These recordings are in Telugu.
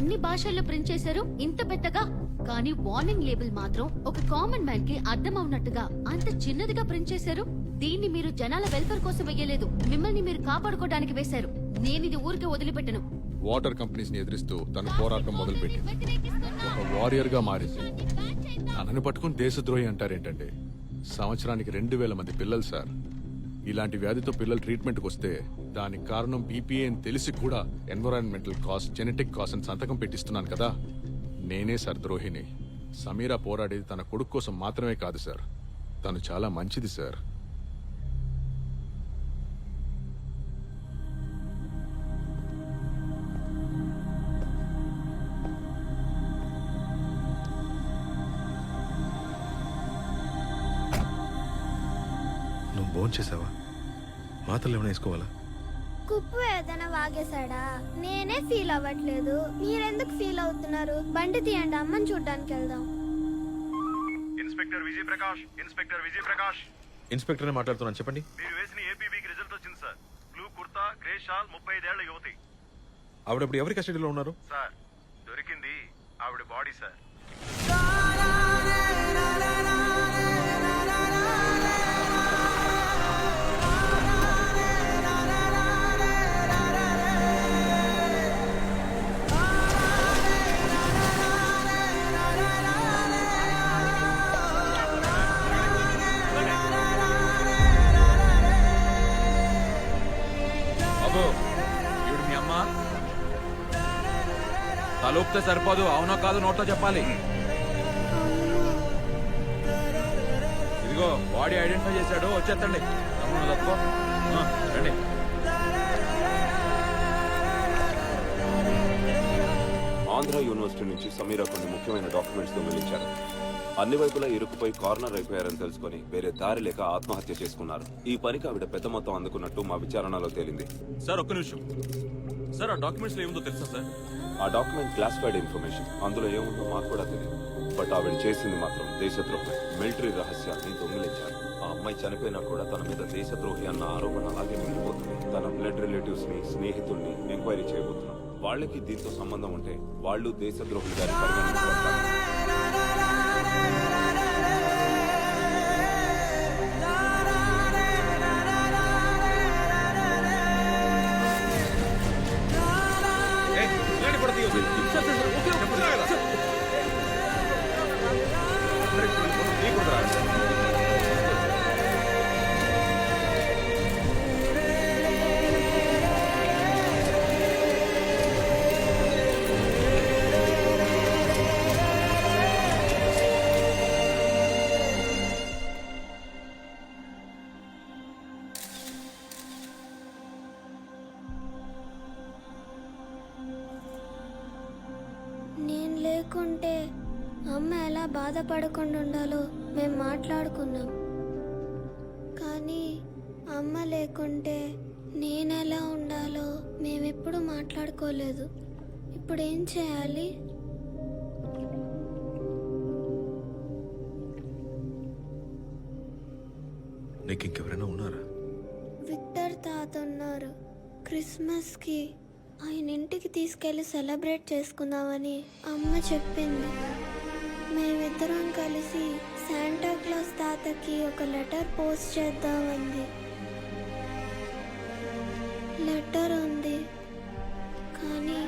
అన్ని భాషల్లో ప్రింట్ చేశారు ఇంత పెద్దగా. కానీ వార్నింగ్ లేబుల్ మాత్రం ఒక కామన్ మ్యాన్ కి అర్థం అవునట్టుగా అంత చిన్నదిగా ప్రింట్ చేశారు. దీన్ని మీరు జనాల వెల్ఫేర్ కోసం వెయ్యలేదు, మిమ్మల్ని మీరు కాపాడుకోవడానికి వేశారు. నేనిది ఊరికే వదిలిపెట్టను. వాటర్ కంపెనీస్ ని ఎదిరిస్తూ తన పోరాటం మొదలుపెట్టింది. ఒక వారియర్ గా మారింది. తనని పట్టుకుని దేశద్రోహి అంటారేంటండి? సంవత్సరానికి 2000 మంది పిల్లలు సార్. ఇలాంటి వ్యాధితో పిల్లలు ట్రీట్మెంట్కి వస్తే దానికి కారణం బీపీఏ అని తెలిసి కూడా ఎన్విరాన్మెంటల్ కాస్ట్, జెనెటిక్ కాస్ట్ అని సంతకం పెట్టిస్తున్నాను కదా. నేనే సార్ ద్రోహిని. సమీరా పోరాడేది తన కొడుకు కోసం మాత్రమే కాదు సార్. తను చాలా మంచిది సార్. నువ్వు భోంచేసావా? మాతలు ఏమైనా వేసుకోవాలా? కుప్పు ఏదైనా వాగేశాడా? నేనే ఫీల్ అవ్వట్లేదు, మీరెందుకు ఫీల్ అవుతున్నారు? బండి తీయండి, అమ్మని చూడ్డానికి వెళ్దాం. Inspector Vijay Prakash, inspector Vijay Prakash. ఇన్స్పెక్టర్నే మాట్లాడుతున్నాను, చెప్పండి. మీరు వేసిన ఏపీబీకి రిజల్ట్ వచ్చింది sir. Blue kurta, grey shawl, 35 ఏళ్ల యువతి. ఆవిడప్పుడు ఎవరి కస్టడీలో ఉన్నారు? సార్ దొరికింది ఆవిడ బాడీ సార్. తలూపితే సరిపోదు, అవునో కాదు నోట్లో చెప్పాలి. ఇదిగో బాడీ ఐడెంటిఫై చేశాడు, వచ్చేస్తండి. తప్పుకో రండి. ఆంధ్ర యూనివర్సిటీ నుంచి సమీరా కొన్ని ముఖ్యమైన డాక్యుమెంట్స్ దొంగిలించారు. అన్ని వైపులా ఇరుకుపోయి కార్నర్ అయిపోయారని తెలుసుకుని వేరే దారి లేక ఆత్మహత్య చేసుకున్నారు. ఈ పనికి ఆవిడ పెద్ద మొత్తం అందుకున్నట్టు మా విచారణలో తేలింది. సార్ ఒక్క నిమిషం సార్, ఆ డాక్యుమెంట్స్ లో ఏముందో తెలుసా సార్? ఆ డాక్యుమెంట్ క్లాసిఫైడ్ ఇన్ఫర్మేషన్. అందులో ఏముందో మాకు కూడా తెలియదు. బట్ ఆవిడ చేసింది మాత్రం దేశద్రోహం. మిలిటరీ రహస్యాన్ని దొంగిలించారు. ఆ అమ్మాయి చనిపోయినా కూడా తన మీద దేశద్రోహి అన్న ఆరోపణ అలాగే మిగిలిపోతుంది. తన బ్లడ్ రిలేటివ్స్ ని, స్నేహితుల్ని ఎంక్వైరీ చేయబోతున్నాం. వాళ్ళకి దీంతో సంబంధం ఉంటే వాళ్ళు దేశద్రోహులుగా పరిగణించబడతారు. నేను లేకుంటే అమ్మ ఎలా బాధపడకుండా ఉండాలో మేము మాట్లాడుకున్నాం. కానీ అమ్మ లేకుంటే నేనెలా ఉండాలో మేమెప్పుడు మాట్లాడుకోలేదు. ఇప్పుడు ఏం చేయాలి? నీకు ఇంకెవరైనా ఉన్నారా? విక్టర్ తాత ఉన్నారు. క్రిస్మస్కి ఆయన ఇంటికి తీసుకెళ్లి సెలబ్రేట్ చేసుకుందామని అమ్మ చెప్పింది. మేమిద్దరం కలిసి శాంటా క్లాస్ తాతకి ఒక లెటర్ పోస్ట్ చేద్దామంది. లెటర్ ఉంది కానీ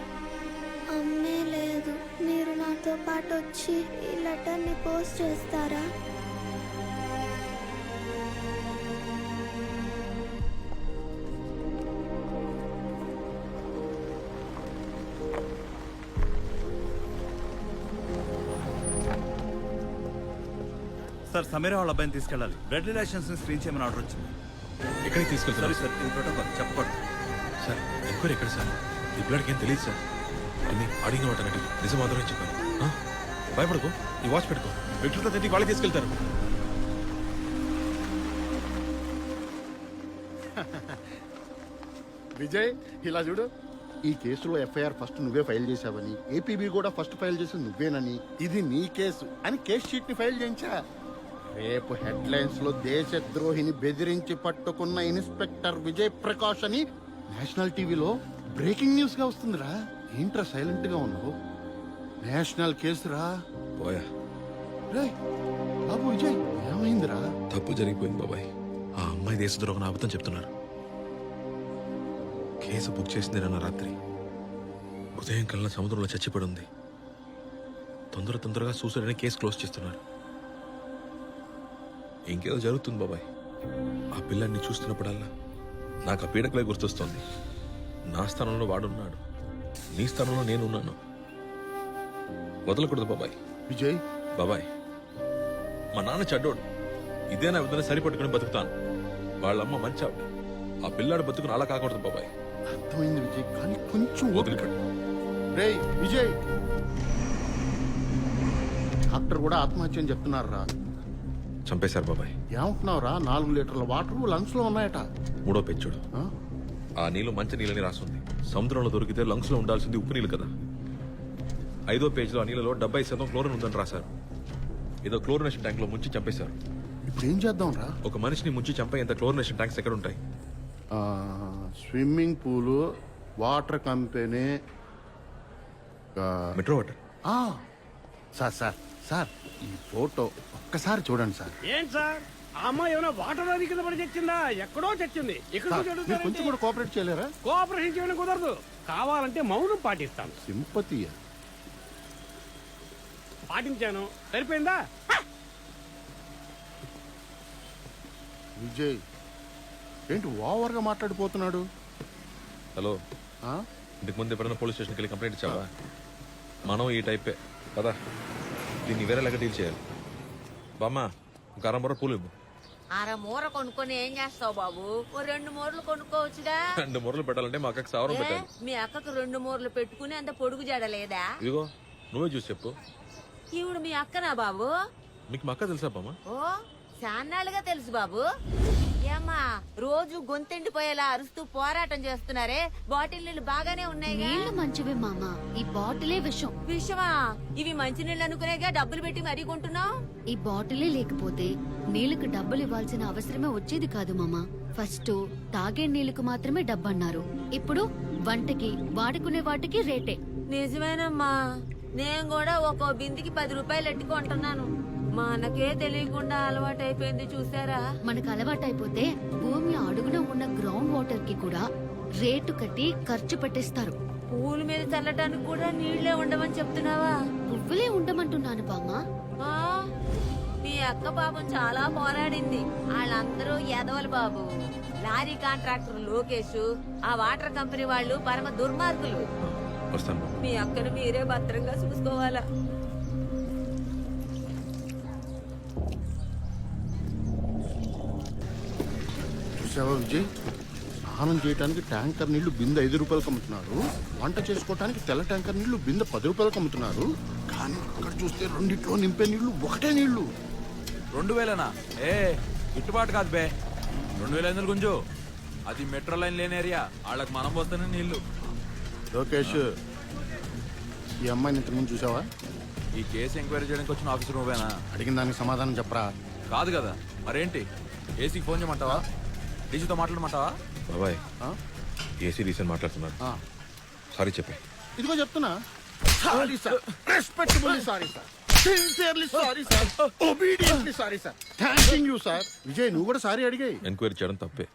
అమ్మే లేదు. మీరు నాతో పాటు వచ్చి ఈ లెటర్ని పోస్ట్ చేస్తారా? సార్ సమీరా వాళ్ళ అబ్బాయిని తీసుకెళ్ళాలి. బ్లడ్ రిలేషన్స్ ని స్క్రీన్ చేయమని ఆర్డర్ వచ్చింది. ఎక్కడికి తీసుకెళ్తారు? సార్ ఇది ప్రోటోకాల్ చెప్పకూడదు సార్. ఎంక్వైరీ ఎక్కడ సార్? ఈ బ్లడ్కి ఏం తెలియదు సార్. అన్ని అడిగిన వాటన్నిటి నిజం మాత్రమే చెప్పాను. భయపడుకో, ఈ వాచ్ పెట్టుకో. వ్యక్తులతో తింటి వాళ్ళకి తీసుకెళ్తారు. విజయ్ ఇలా చూడు, ఈ కేసులో ఎఫ్ఐఆర్ ఫస్ట్ నువ్వే ఫైల్ చేశావని, ఏపీబీ కూడా ఫస్ట్ ఫైల్ చేసి నువ్వేనని, ఇది నీ కేసు అని కేస్ షీట్ ని ఫైల్ చేయించా. రేపు హెడ్లైన్స్ లో దేశద్రోహిని బెదిరించి పట్టుకున్న ఇన్స్పెక్టర్ విజయ్ ప్రకాష్ అని నేషనల్ టీవీలో బ్రేకింగ్ న్యూస్ గా వస్తుందిరా. ఏంట్రా సైలెంట్ గా ఉన్నావు? నేషనల్ కేసురా. పోయా, రేయ్ బాబు విజయ్, ఏమైందిరా? తప్పు జరిగిపోయింది బాబాయ్. ఆ అమ్మాయి దేశద్రోహం అబద్ధం చెప్తున్నారు. కేసు బుక్ చేసింది నిన్న రాత్రి. ఉదయం కల్లా సముద్రంలో చచ్చిపడి ఉంది. తొందరగా సూసైడ్ అని కేసు క్లోజ్ చేస్తున్నారు. ఇంకేదో జరుగుతుంది బాబాయ్. ఆ పిల్లాన్ని చూస్తున్నప్పుడల్లా నాకు ఆ పీడకలే గుర్తొస్తోంది. నా స్థానంలో వాడున్నాడు, నీ స్థానంలో నేనున్నాను. వదలకూడదు బాబాయ్. విజయ్, బాబాయ్, మా నాన్న చెడ్డోడు. ఇదే నా విధంగా సరిపట్టుకుని బతుకుతాను. వాళ్ళమ్మ మంచి ఆవిడ. ఆ పిల్లాడు బతుకుని అలా కాకూడదు బాబాయ్. అర్థమైంది విజయ్, కానీ కొంచెం వదిలిపెట్టు. రేయ్ విజయ్, డాక్టర్ కూడా ఆత్మహత్య అని చెప్తున్నారా? చంపేశారు బాబాయ్. ఏమంటున్నావురా? 4 లీటర్ల వాటర్ లంగ్స్ లో ఉన్నాయట. 3వ పెంచుడు. ఆ? ఆ నీళ్లు మంచి నీళ్ళని రాస్తుంది. సముద్రంలో దొరికితే లంగ్స్ లో ఉండాల్సింది ఉప్పు నీళ్ళు కదా. 5వ పేజీలో ఆ నీళ్ళలో 70% క్లోరిన్ ఉందని రాశారు. ఏదో క్లోరినేషన్ ట్యాంక్ లో ముంచి చంపేశారు. ఇప్పుడు ఏం చేద్దాం రా? ఒక మనిషిని ముంచి చంపేంత క్లోరినేషన్ ట్యాంక్స్ ఎక్కడ ఉంటాయి? Swimming pool, water company. Metro water. Sir sir sir, ఈ ఫోటో ఒక్కసారి చూడండి సార్. ఏంటి సార్, ఆ అమ్మాయి ఏమైనా వాటర్ అది కింద పడి చచ్చిందా? ఎక్కడో చచ్చింది. ఇక్కడ సార్, మీరు కొంచెం కూడా కోఆపరేట్ చేయలేరా? కోఆపరేషన్ చేయడం కుదరదు. కావాలంటే మౌనం పాటిస్తాను. సింపతి. పాటించాను, సరిపోయిందా? విజయ్ ఏంటి ఓవర్గా మాట్లాడిపోతున్నాడు? హలో, ఆ? ఇంతకు ముందు ఎప్పుడైనా పోలీస్ స్టేషన్కి వెళ్ళి కంప్లైంట్ ఇచ్చావా? మనం ఈ టైపే కదా. దీన్ని వేరేలాగా డీల్ చేయాలి. బామ్మ, ఒక 1 మూర పూలు ఇవ్వు. 1/2 మూర కొనుక్కొని ఏం చేస్తావు బాబు? ఓ 2 మూరలు కొనుక్కోవచ్చుగా. 2 మూరలు పెట్టాలంటే మా అక్కకి 1,000 ఏ, పెట్టాలి. మీ అక్కకు 2 మూరలు పెట్టుకుని అంత పొడుగు జడలేదా? ఇదిగో నువ్వే చూసి చెప్పు. ఈవిడ మీ అక్కనా బాబు? మీకు మా అక్క తెలుసా బామ్మ? ఓ, చాన్నాళ్ళుగా తెలుసు బాబు. ఏమ్మా, రోజు గొంతెండిపోయేలా అరుస్తూ పోరాటం చేస్తున్నారే, బాటిల్ నీళ్లు బాగానే ఉన్నాయి. నీళ్లు మంచివే మామ, ఈ బాటిలే విషం. విషమా? ఇవి మంచినీళ్ళు అనుకునేగా డబ్బులు పెట్టి మరీ కొంటున్నావు. ఈ బాటిలే లేకపోతే నీళ్లకు డబ్బులు ఇవ్వాల్సిన అవసరమే వచ్చేది కాదు మామ. ఫస్ట్ తాగే నీళ్లకు మాత్రమే డబ్బన్నారు. ఇప్పుడు వంటకి వాడుకునే వాటికి రేటే. నిజమేనమ్మా, నేను కూడా ఒక్కో బిందికి 10 రూపాయలు ఎట్టి కొంటున్నాను. మనకే తెలియకుండా అలవాటైపోయింది చూసారా. మనకు అలవాటైపోతే భూమి అడుగున ఉన్న గ్రౌండ్ వాటర్ కి కూడా రేటు కట్టి ఖర్చు పెట్టేస్తారు. పూల మీద చల్లటానికి కూడా నీళ్లే ఉండమని చెప్తున్నావా? పువ్వులే ఉండమంటున్నాను బామ్మ. ఆ, మీ అక్క పాపం చాలా పోరాడింది. వాళ్ళందరూ ఎదవలు బాబు. లారీ కాంట్రాక్టర్ లోకేష్, ఆ వాటర్ కంపెనీ వాళ్ళు పరమ దుర్మార్గులు. వస్తాను బామ్మ. మీ అక్కను మీరే భద్రంగా చూసుకోవాలా. చూసావా విజయ్, స్నానం చేయడానికి ట్యాంకర్ నీళ్లు బిందె 5 రూపాయలకు అమ్ముతున్నారు. వంట చేసుకోవడానికి తెల్ల ట్యాంకర్ నీళ్లు బిందె 10 రూపాయలకు అమ్ముతున్నారు. కానీ అక్కడ చూస్తే రెండిట్లో నింపే నీళ్లు ఒకటే నీళ్లు. 2000నా? ఏ గిట్టుబాటు కాదు బే. 2500 గుంజు. అది మెట్రో లైన్ లేని ఏరియా. వాళ్ళకి మనం పోతేనే నీళ్లు. లోకేష్, ఈ అమ్మాయిని ఇంతకుముందు చూసావా? ఈ కేసు ఎంక్వైరీ చేయడానికి వచ్చిన ఆఫీసర్ నువ్వేనా? అడిగిన దానికి సమాధానం చెప్పరా. కాదు కదా, మరేంటి? ఏసీకి ఫోన్ చేయమంటావా? డీజీతో మాట్లాడమంటావా? బాబాయ్, ఆ? ఏసీ రీసెంట్ మాట్లాడుతున్నారు. ఆ. సారీ చెప్పే. ఇదిగో చెప్తున్నా. Sorry sir, respectably sorry sir, sincerely sorry sir, obediently sorry sir, thanking you sir. Vijay, నువ్వు కూడా సారీ అడిగాయి. ఎంక్వైరీ చేయడం తప్పే.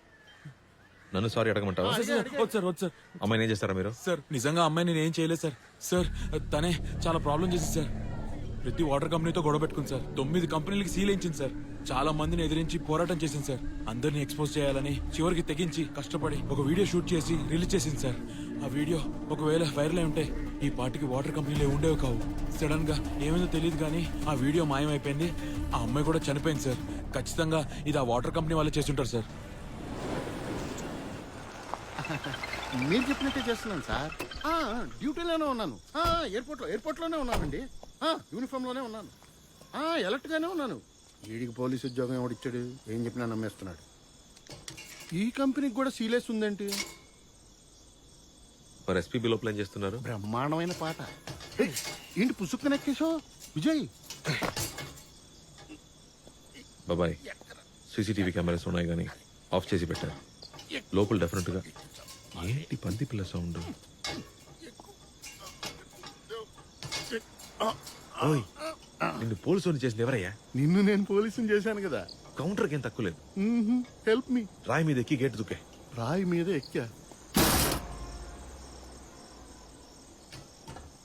నన్ను సారీ అడగమంటావా? వద్దు సార్, వద్దు సార్. అమ్మాయిని ఏం చేస్తారా మీరు? సార్ నిజంగా అమ్మాయి నేను ఏం చేయలేదు సార్. సార్ తనే చాలా ప్రాబ్లం చేసింది సార్. ప్రతి వాటర్ కంపెనీతో గొడవ పెట్టుకుంది సార్. 9 కంపెనీలకి సీల్ వేయించింది సార్. చాలా మందిని ఎదిరించి పోరాటం చేసింది సార్. అందరిని ఎక్స్పోజ్ చేయాలని చివరికి తెగించి కష్టపడి ఒక వీడియో షూట్ చేసి రిలీజ్ చేసింది సార్. ఆ వీడియో ఒకవేళ వైరల్ అయి ఉంటే ఈ పార్టీకి వాటర్ కంపెనీలు ఉండేవి కావు. సడన్ గా ఏమైందో తెలియదు కానీ ఆ వీడియో మాయమైపోయింది. ఆ అమ్మాయి కూడా చనిపోయింది సార్. ఖచ్చితంగా ఇది ఆ వాటర్ కంపెనీ వాళ్ళే చేస్తుంటారు సార్. మీరు చెప్పినట్టే చేస్తున్నాను సార్. డ్యూటీలోనే ఉన్నాను. ఎయిర్పోర్ట్లోనే ఉన్నానండి. యూనిఫామ్ లోనే ఉన్నాను. ఎలర్ట్ గానే ఉన్నాను. వీడికి పోలీసు ఉద్యోగం ఎవడిచ్చాడు? ఏం చెప్పినా నమ్మేస్తున్నాడు. ఈ కంపెనీకి కూడా సీలేస్ ఉందేంటి? మరి ఎస్పీబీ లోపల ఏం చేస్తున్నారు? బ్రహ్మాండమైన పాట. ఏంటి పుసుక్కున ఎక్కేశావు విజయ్? బాబాయ్, సీసీటీవీ కెమెరాస్ ఉన్నాయి కానీ ఆఫ్ చేసి పెట్టారు. లోపల డెఫినెట్ గా ఏంటి పంది పిల్ల సౌండ్? ఓయ్ నిన్ను పోలీసు చేసింది ఎవరయ్యా? నిన్ను నేను పోలీసుని చేశాను కదా. కౌంటర్కి ఏం తక్కువ లేదు. Help me. రాయి మీద ఎక్కి గేట్ దుక్కే. రాయి మీద ఎక్కా